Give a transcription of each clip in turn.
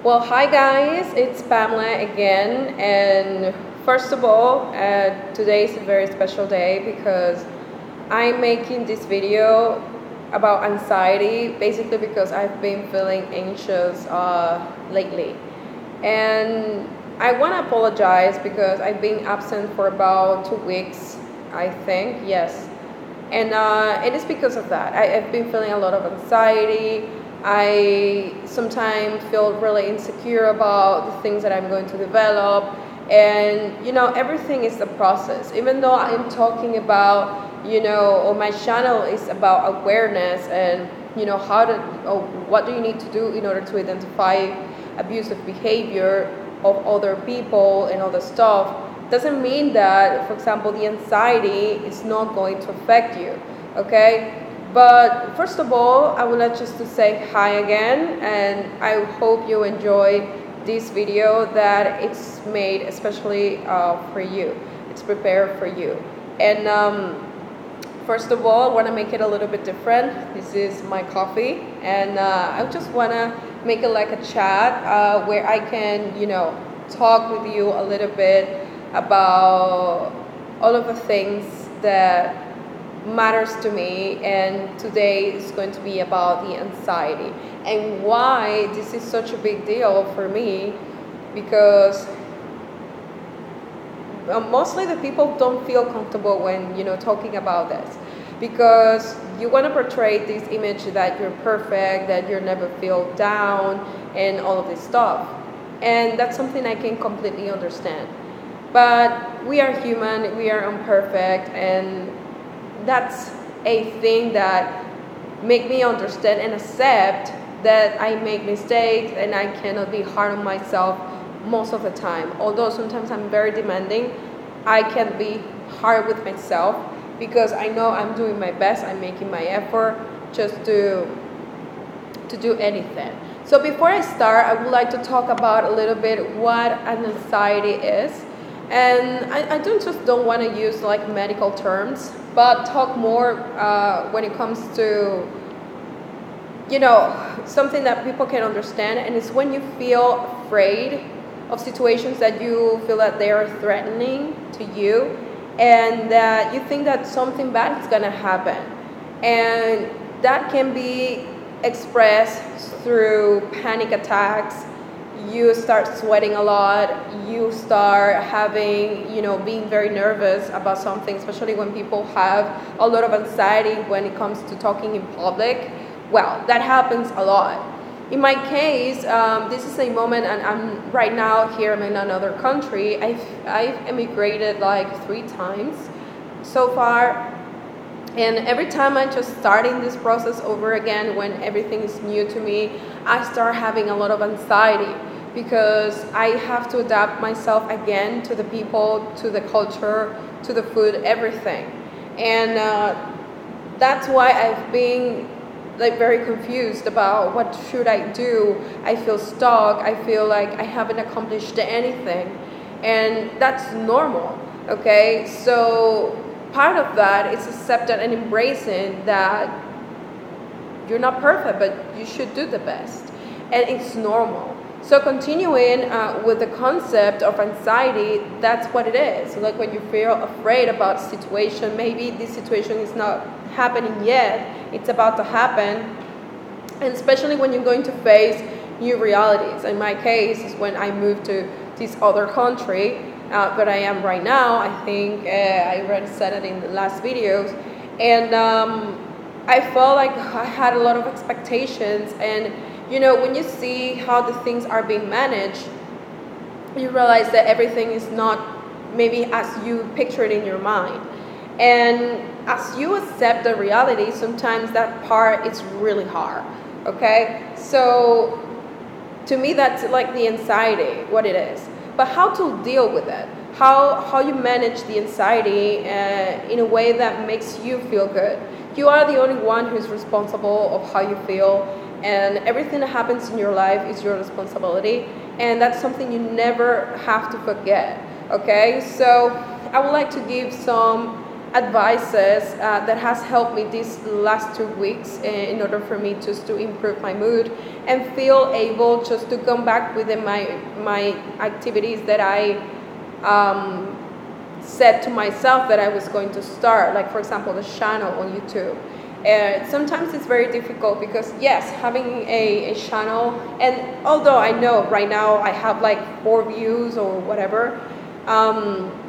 Well, hi guys, it's Pamela again, and first of all, today is a very special day because I'm making this video about anxiety, basically because I've been feeling anxious lately. And I want to apologize because I've been absent for about 2 weeks, I think, yes. And it is because of that. I've been feeling a lot of anxiety. I sometimes feel really insecure about the things that I'm going to develop. And, everything is a process. Even though I'm talking about, or my channel is about awareness and, what do you need to do in order to identify abusive behavior of other people and other stuff, doesn't mean that, for example, the anxiety is not going to affect you, okay? But first of all, I would like just to say hi again, and I hope you enjoy this video that it's made especially for you. It's prepared for you. And first of all, I want to make it a little bit different. This is my coffee, and I just want to make it like a chat where I can, talk with you a little bit about all of the things that matters to me. And today is going to be about the anxiety and why this is such a big deal for me, because mostly the people don't feel comfortable when talking about this, because you want to portray this image that you're perfect, that you never feel down and all of this stuff, and that's something I can completely understand. But we are human, we are imperfect, and that's a thing that make me understand and accept that I make mistakes and I cannot be hard on myself most of the time. Although sometimes I'm very demanding, I can be hard with myself because I know I'm doing my best, I'm making my effort just to do anything. So before I start, I would like to talk about a little bit what an anxiety is. And I don't want to use like medical terms, but talk more when it comes to, something that people can understand. And it's when you feel afraid of situations that you feel that they are threatening to you, and that you think that something bad is going to happen. And that can be expressed through panic attacks. You start sweating a lot, you start having, being very nervous about something, especially when people have a lot of anxiety when it comes to talking in public. Well, that happens a lot. In my case, this is a moment, and I'm right now here in another country. I've emigrated like 3 times so far. And every time I'm just starting this process over again, when everything is new to me, I start having a lot of anxiety because I have to adapt myself again to the people, to the culture, to the food, everything. And that's why I've been like very confused about what should I do. I feel stuck. I feel like I haven't accomplished anything. And that's normal, okay? So part of that is accepting and embracing that you're not perfect, but you should do the best, and it's normal. So continuing with the concept of anxiety, that's what it is. Like when you feel afraid about a situation, maybe this situation is not happening yet, it's about to happen, and especially when you're going to face new realities. In my case, is when I moved to this other country, but I am right now. I think I already said it in the last videos, and I felt like I had a lot of expectations, and when you see how the things are being managed, you realize that everything is not maybe as you picture it in your mind. And as you accept the reality, sometimes that part is really hard, okay? So to me, that's like the anxiety, what it is. But how to deal with it, how you manage the anxiety in a way that makes you feel good. You are the only one who's responsible of how you feel, and everything that happens in your life is your responsibility, and that's something you never have to forget, okay? So I would like to give some advices that has helped me these last 2 weeks in order for me just to improve my mood and feel able just to come back within my activities that I said to myself that I was going to start, like for example the channel on YouTube. Sometimes it's very difficult because yes, having a channel, and although I know right now I have like 4 views or whatever,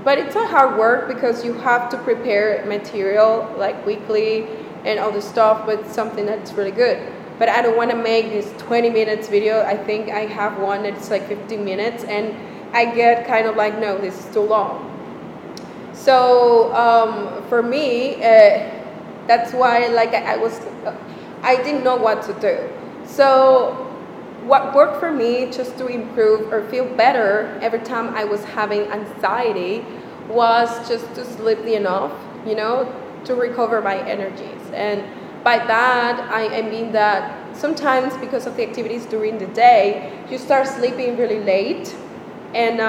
but it's a hard work because you have to prepare material like weekly and all this stuff, but it's something that's really good. But I don't want to make this 20 minutes video. I think I have one that's like 15 minutes and I get kind of like, no, this is too long. So for me, that's why like I didn't know what to do. So what worked for me just to improve or feel better every time I was having anxiety was just to sleep enough, you know, to recover my energies. And by that, I mean that sometimes because of the activities during the day, you start sleeping really late and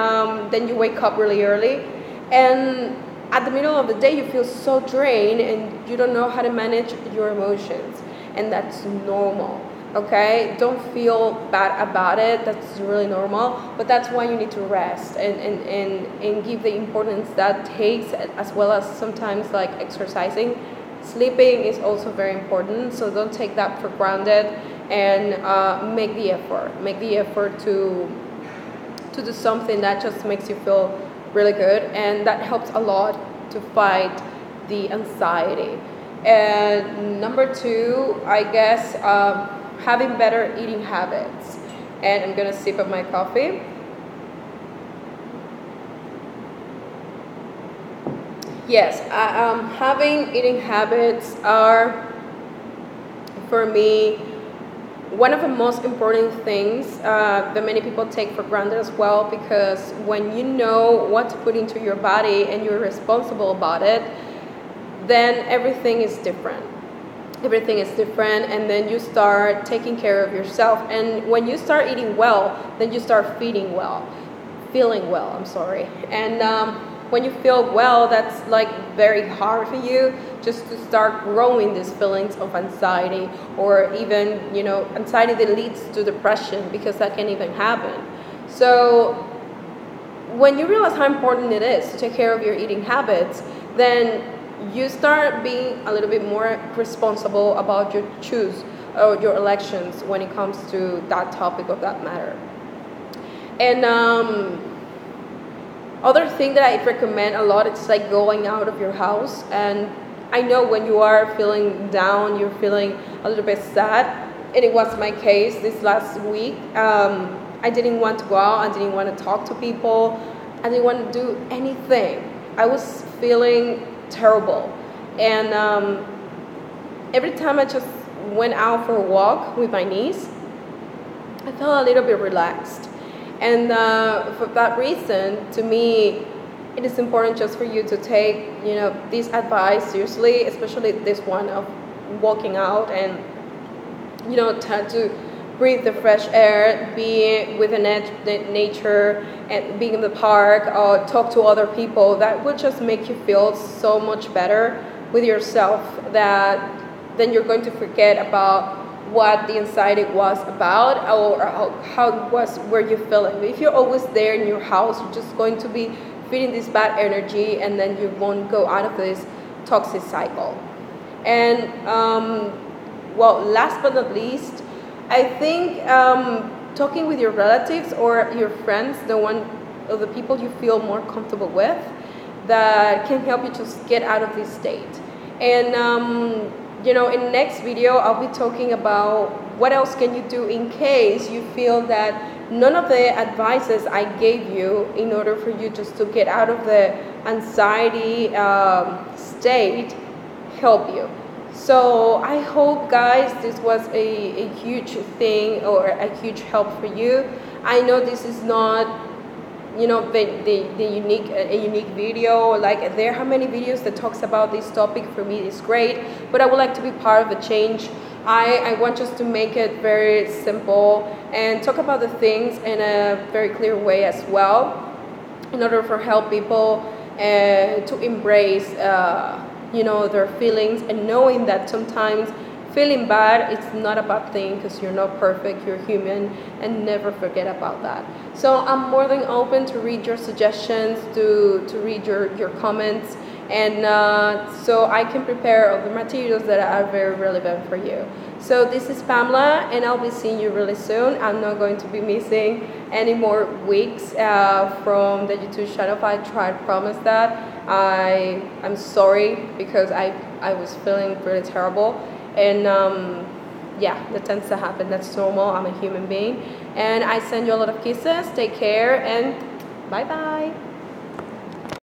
then you wake up really early. And at the middle of the day, you feel so drained and you don't know how to manage your emotions. And that's normal. Okay, don't feel bad about it. That's really normal, but that's why you need to rest and give the importance that takes, as well as sometimes like exercising. Sleeping is also very important, so don't take that for granted and make the effort to do something that just makes you feel really good, and that helps a lot to fight the anxiety. And number 2, I guess, having better eating habits. And I'm gonna sip up my coffee. Yes, having eating habits are, for me, one of the most important things that many people take for granted as well, because when you know what to put into your body and you're responsible about it, then everything is different. Everything is different, and then you start taking care of yourself. And when you start eating well, then you start feeling well. And when you feel well, that's like very hard for you just to start growing these feelings of anxiety, or even, you know, anxiety that leads to depression, because that can even happen. So when you realize how important it is to take care of your eating habits, then you start being a little bit more responsible about your choose or your elections when it comes to that topic of that matter. And other thing that I recommend a lot is like going out of your house. And I know when you are feeling down, you're feeling a little bit sad, and it was my case this last week. I didn't want to go out, I didn't want to talk to people, I didn't want to do anything. I was feeling terrible, and every time I just went out for a walk with my niece, I felt a little bit relaxed. And for that reason, to me, it is important just for you to take, you know, this advice seriously, especially this one of walking out and, you know, try to breathe the fresh air, be with the nature, and being in the park, or talk to other people. That would just make you feel so much better with yourself, that then you're going to forget about what the anxiety was about, or how it was, where you're feeling. If you're always there in your house, you're just going to be feeling this bad energy, and then you won't go out of this toxic cycle. And well, last but not least, I think talking with your relatives or your friends, the people you feel more comfortable with, that can help you just get out of this state. And you know, in the next video, I'll be talking about what else can you do in case you feel that none of the advices I gave you in order for you just to get out of the anxiety state help you. So I hope, guys, this was a huge thing or a huge help for you. I know this is not, you know, a unique video. Like, there are many videos that talks about this topic. For me, it's great, but I would like to be part of the change. I want just to make it very simple and talk about the things in a very clear way as well, in order for help people to embrace their feelings, and knowing that sometimes feeling bad, it's not a bad thing because you're not perfect, you're human, and never forget about that. So I'm more than open to read your suggestions, to read your comments, and so I can prepare all the materials that are very relevant for you. So this is Pamela, and I'll be seeing you really soon. I'm not going to be missing any more weeks from the YouTube channel. I promise that. I'm sorry because I was feeling really terrible. And yeah, that tends to happen. That's normal. I'm a human being. And I send you a lot of kisses. Take care and bye-bye.